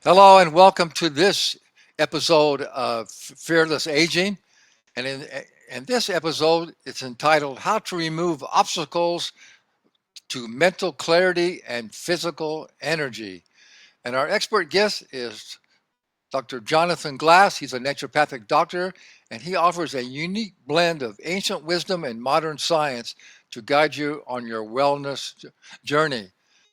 Hello and welcome to this episode of Fearless Aging. And in this episode, it's entitled How to Remove Obstacles to Mental Clarity and Physical Energy. And our expert guest is Dr. Jonathan Glass. He's a naturopathic doctor, and he offers a unique blend of ancient wisdom and modern science to guide you on your wellness journey.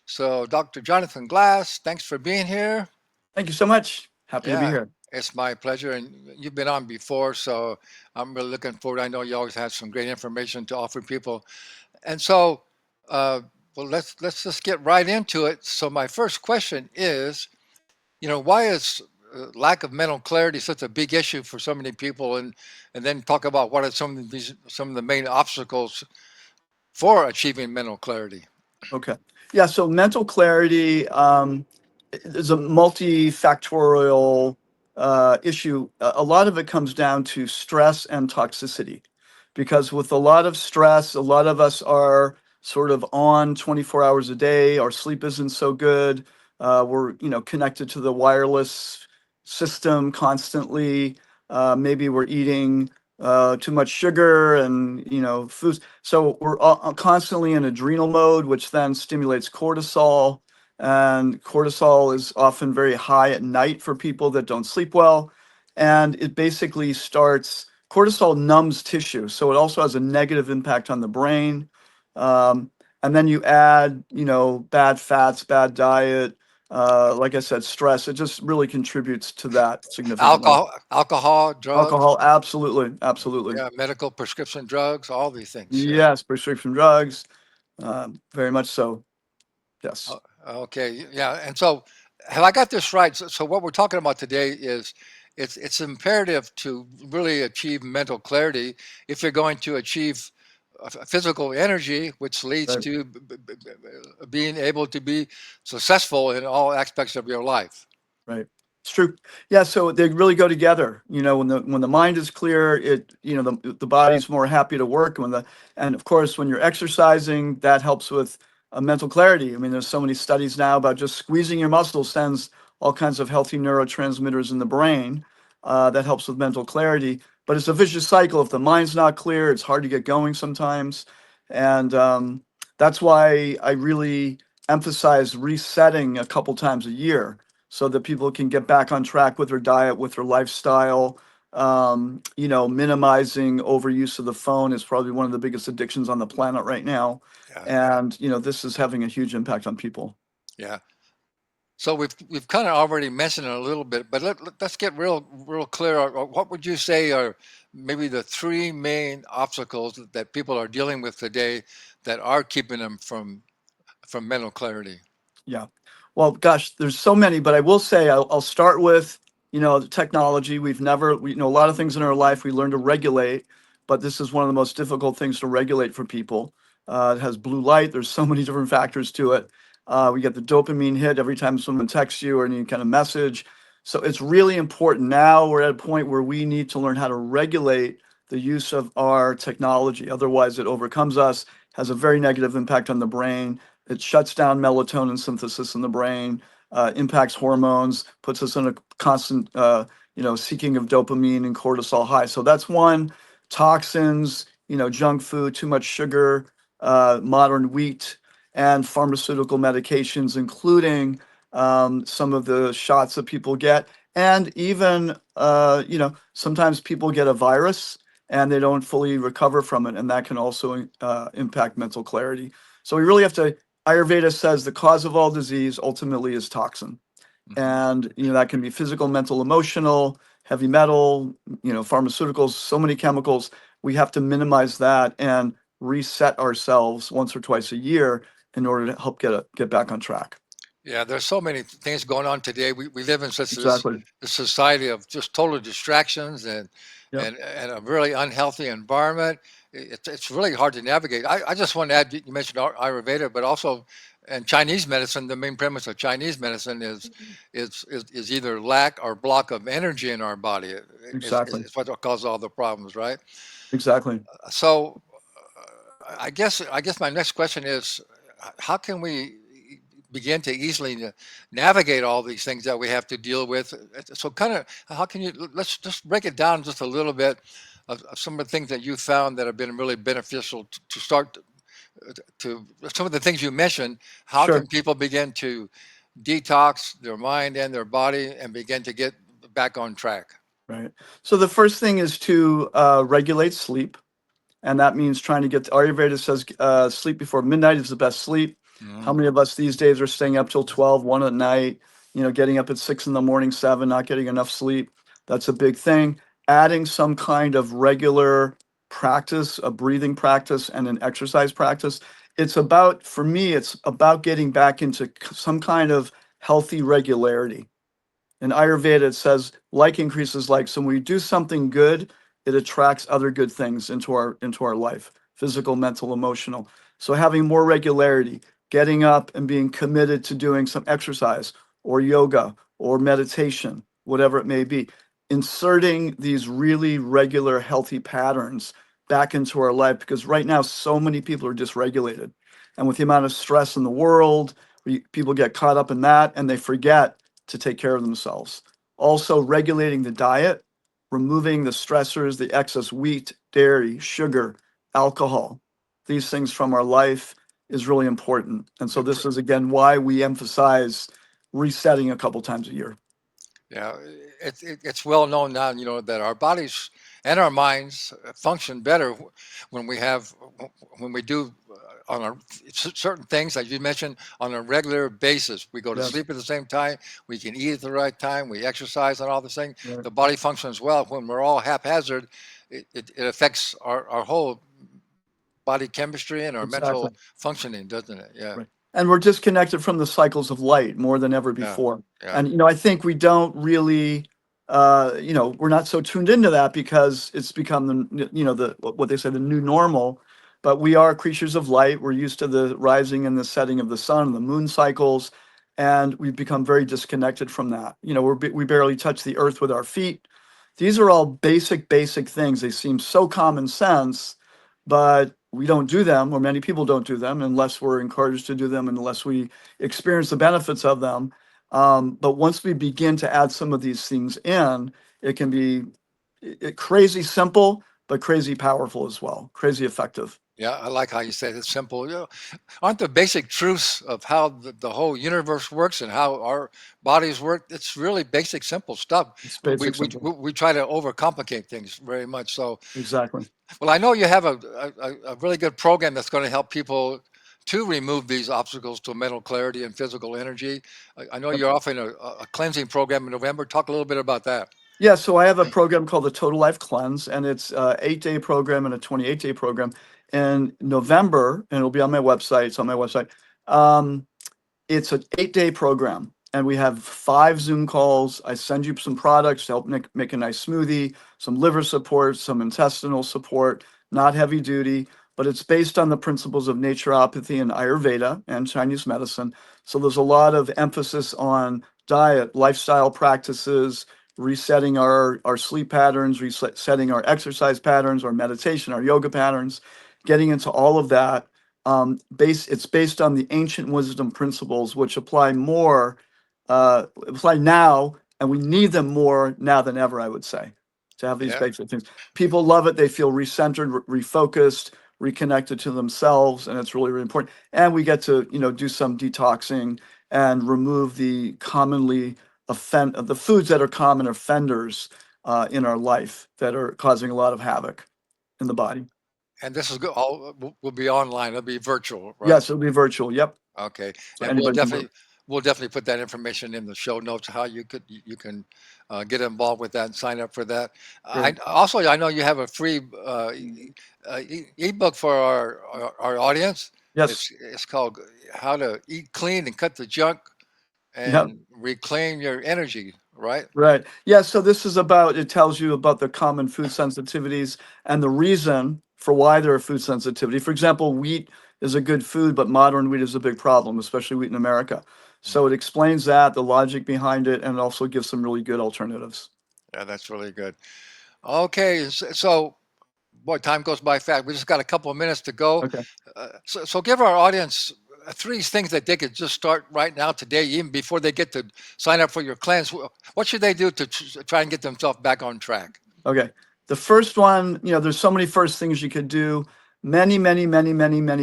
So, Dr. Jonathan Glass, thanks for being here. Thank you so much. Happy to be Yeah, here. it's my pleasure. And you've been on before, so I'm really looking forward. I know you always have some great information to offer people. And so, uh, well, let's just get right into it. So my first question is, why is lack of mental clarity such a big issue for so many people? And then talk about what are some of the main obstacles for achieving mental clarity. Okay. Yeah, so mental clarity is a multifactorial issue. A lot of it comes down to stress and toxicity. Because with a lot of stress, a lot of us are sort of on 24 hours a day. Our sleep isn't so good. We're, connected to the wireless system constantly. Maybe we're eating too much sugar and foods. So we're constantly in adrenal mode, which then stimulates cortisol. And cortisol is often very high at night for people that don't sleep well. And it basically starts, cortisol numbs tissue. So it also has a negative impact on the brain. Um, and then you add, bad fats, bad diet, like I said, stress. It just really contributes to that significantly. Alcohol, drugs, Alcohol, absolutely, absolutely. yeah, medical prescription drugs, all these things. Yeah. Yes, prescription drugs, very much so. Yes, Oh, okay, yeah, and so have I got this right? So what we're talking about today is it's imperative to really achieve mental clarity if you're going to achieve physical energy, which leads right, to being able to be successful in all aspects of your life. right. It's true. Yeah, so they really go together. When the mind is clear, the body's more happy to work. And of course, when you're exercising, that helps with mental clarity. I mean, there's so many studies now about just squeezing your muscles sends all kinds of healthy neurotransmitters in the brain that helps with mental clarity. But it's a vicious cycle. If the mind's not clear, it's hard to get going sometimes. And that's why I really emphasize resetting a couple times a year so that people can get back on track with their diet, with their lifestyle. Minimizing overuse of the phone is probably one of the biggest addictions on the planet right now. Yeah, And, this is having a huge impact on people. yeah. So we've kind of already mentioned it a little bit, but let's get real clear. What would you say are maybe the three main obstacles that people are dealing with today that are keeping them from mental clarity? Yeah. Well, gosh, there's so many, but I will say I'll start with, the technology. A lot of things in our life we learn to regulate, but this is one of the most difficult things to regulate for people. It has blue light. There's so many different factors to it. We get the dopamine hit every time someone texts you or any kind of message. So it's really important. Now we're at a point where we need to learn how to regulate the use of our technology. Otherwise, it overcomes us, has a very negative impact on the brain. It shuts down melatonin synthesis in the brain, impacts hormones, puts us in a constant, seeking of dopamine and cortisol high. So that's one. Toxins, junk food, too much sugar, modern wheat, and pharmaceutical medications, including some of the shots that people get. And even, sometimes people get a virus and they don't fully recover from it. And that can also impact mental clarity. So we really have to Ayurveda says the cause of all disease ultimately is toxin. Mhm. And, that can be physical, mental, emotional, heavy metal, pharmaceuticals, so many chemicals. We have to minimize that and reset ourselves once or twice a year in order to help get back on track. Yeah, there's so many things going on today. We live in such Exactly. this society of just total distractions Yep. and a really unhealthy environment. It's really hard to navigate. I just want to add, you mentioned Ayurveda, but also in Chinese medicine, the main premise of Chinese medicine is either lack or block of energy in our body. Exactly. It's what causes all the problems, right? Exactly. So I guess my next question is, how can we begin to easily navigate all these things that we have to deal with. So kind of, how can you, let's just break it down just a little bit of some of the things that you found that have been really beneficial to start to some of the things you mentioned. How Sure. can people begin to detox their mind and their body and begin to get back on track? Right. So the first thing is to regulate sleep, and that means trying to get. Ayurveda says sleep before midnight is the best sleep. How Mhm. many of us these days are staying up till 12, 1 at night? You know, getting up at 6 in the morning, 7, not getting enough sleep. That's a big thing. Adding some kind of regular practice, a breathing practice, and an exercise practice. It's about, for me, it's about getting back into some kind of healthy regularity. In Ayurveda, it says like increases like. So when we do something good, it attracts other good things into our life, physical, mental, emotional. So having more regularity, getting up and being committed to doing some exercise or yoga or meditation, whatever it may be, inserting these really regular healthy patterns back into our life because right now so many people are dysregulated. And with the amount of stress in the world, people get caught up in that and they forget to take care of themselves. Also, regulating the diet, removing the stressors, the excess wheat, dairy, sugar, alcohol, these things from our life is really important. And so, this is again why we emphasize resetting a couple times a year. Yeah, it's well known now, that our bodies and our minds function better when we have when we do on a certain things, as you mentioned, on a regular basis. We go to Yes. sleep at the same time. We can eat at the right time. We exercise and all this thing. Right. The body functions well. When we're all haphazard, it affects our whole body chemistry and our Exactly. mental functioning, doesn't it? Yeah, Right. And we're disconnected from the cycles of light more than ever yeah, before. yeah. And, I think we don't really, we're not so tuned into that because it's become what they say, the new normal. But we are creatures of light. We're used to the rising and the setting of the sun and the moon cycles. And we've become very disconnected from that. We barely touch the earth with our feet. These are all basic things. They seem so common sense, but we don't do them, or many people don't do them, unless we're encouraged to do them, unless we experience the benefits of them. But once we begin to add some of these things in, it can be crazy simple, but crazy powerful as well, crazy effective. Yeah, I like how you said it's simple. Aren't the basic truths of how the whole universe works and how our bodies work? It's really basic, simple stuff. It's We basic, we simple. we try to overcomplicate things very much. So, Exactly. well, I know you have a really good program that's going to help people to remove these obstacles to mental clarity and physical energy. I know you're offering a cleansing program in November. Talk a little bit about that. Yeah, so I have a program called the Total Life Cleanse, and it's a 8-day program and a 28-day program. In November, and it'll be on my website. It's on my website. Um, It's an 8-day program, and we have 5 Zoom calls. I send you some products to help make a nice smoothie, some liver support, some intestinal support, not heavy duty, but it's based on the principles of naturopathy and Ayurveda and Chinese medicine. So there's a lot of emphasis on diet, lifestyle practices, resetting our sleep patterns, resetting our exercise patterns, our meditation, our yoga patterns, getting into all of that. It's based on the ancient wisdom principles, which apply now, and we need them more now than ever, I would say, to have these Yeah. basic things. People love it. They feel recentered, refocused, reconnected to themselves, and it's really, really important. And we get to, do some detoxing and remove the foods that are common offenders in our life that are causing a lot of havoc in the body. And this is all will be online. It'll be virtual, right? Yes, it'll be virtual. Yep. Okay, So and anybody can do it. we'll definitely put that information in the show notes, how you can get involved with that and sign up for that. Great. I know you have a free ebook for our audience. Yes. It's called How to Eat Clean and Cut the Junk Yeah. and Reclaim Your Energy, right? Right. Yeah. So this is about, it tells you about the common food sensitivities and the reason for why there are food sensitivity. For example, wheat is a good food, but modern wheat is a big problem, especially wheat in America. So it explains that, the logic behind it, and also gives some really good alternatives. Yeah, that's really good. Okay, so boy, time goes by fast. We just got a couple of minutes to go. Okay. So give our audience three things that they could just start right now today, even before they get to sign up for your class. What should they do to try and get themselves back on track? Okay. The first one, there's so many first things you could do. Many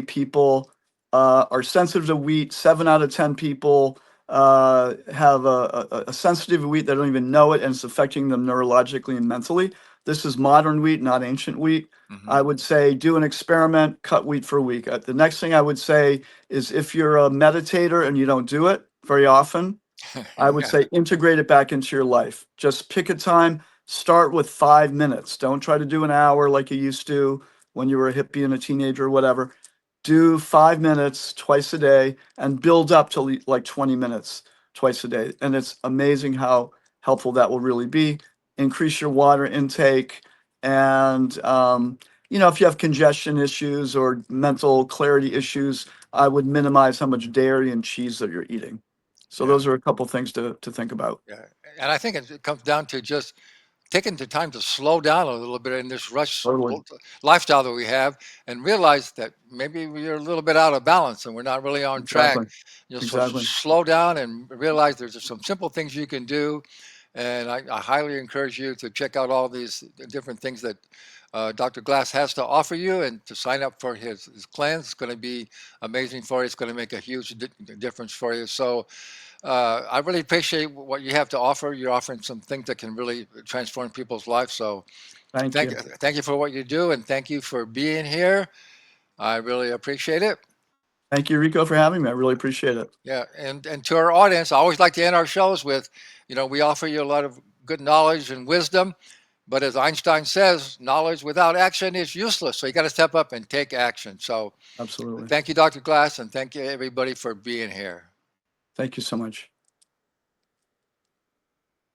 people are sensitive to wheat. 7 out of 10 people have a sensitive to wheat. They don't even know it, and it's affecting them neurologically and mentally. This is modern wheat, not ancient wheat. I would say do an experiment, cut wheat for a week. The next thing I would say is if you're a meditator and you don't do it very often, I would Yeah. say integrate it back into your life. Just pick a time, start with 5 minutes. Don't try to do an hour like you used to when you were a hippie and a teenager or whatever. Do 5 minutes twice a day and build up to like 20 minutes twice a day. And it's amazing how helpful that will really be. Increase your water intake. And, if you have congestion issues or mental clarity issues, I would minimize how much dairy and cheese that you're eating. So Yeah. those are a couple things to think about. Yeah. And I think it comes down to just taking the time to slow down a little bit in this rush Totally. lifestyle that we have, and realize that maybe we're a little bit out of balance and we're not really on track. Exactly. So Exactly. slow down and realize there's some simple things you can do. And I highly encourage you to check out all these different things that Dr. Glass has to offer you, and to sign up for his cleanse. It's going to be amazing for you. It's going to make a huge difference for you. So I really appreciate what you have to offer. You're offering some things that can really transform people's lives. So Thank thank you. thank you for what you do, and thank you for being here. I really appreciate it. Thank you, Rico, for having me. I really appreciate it. Yeah, and to our audience, I always like to end our shows with, we offer you a lot of good knowledge and wisdom, but as Einstein says, knowledge without action is useless. So you got to step up and take action. So Absolutely. thank you, Dr. Glass, and thank you everybody for being here. Thank you so much.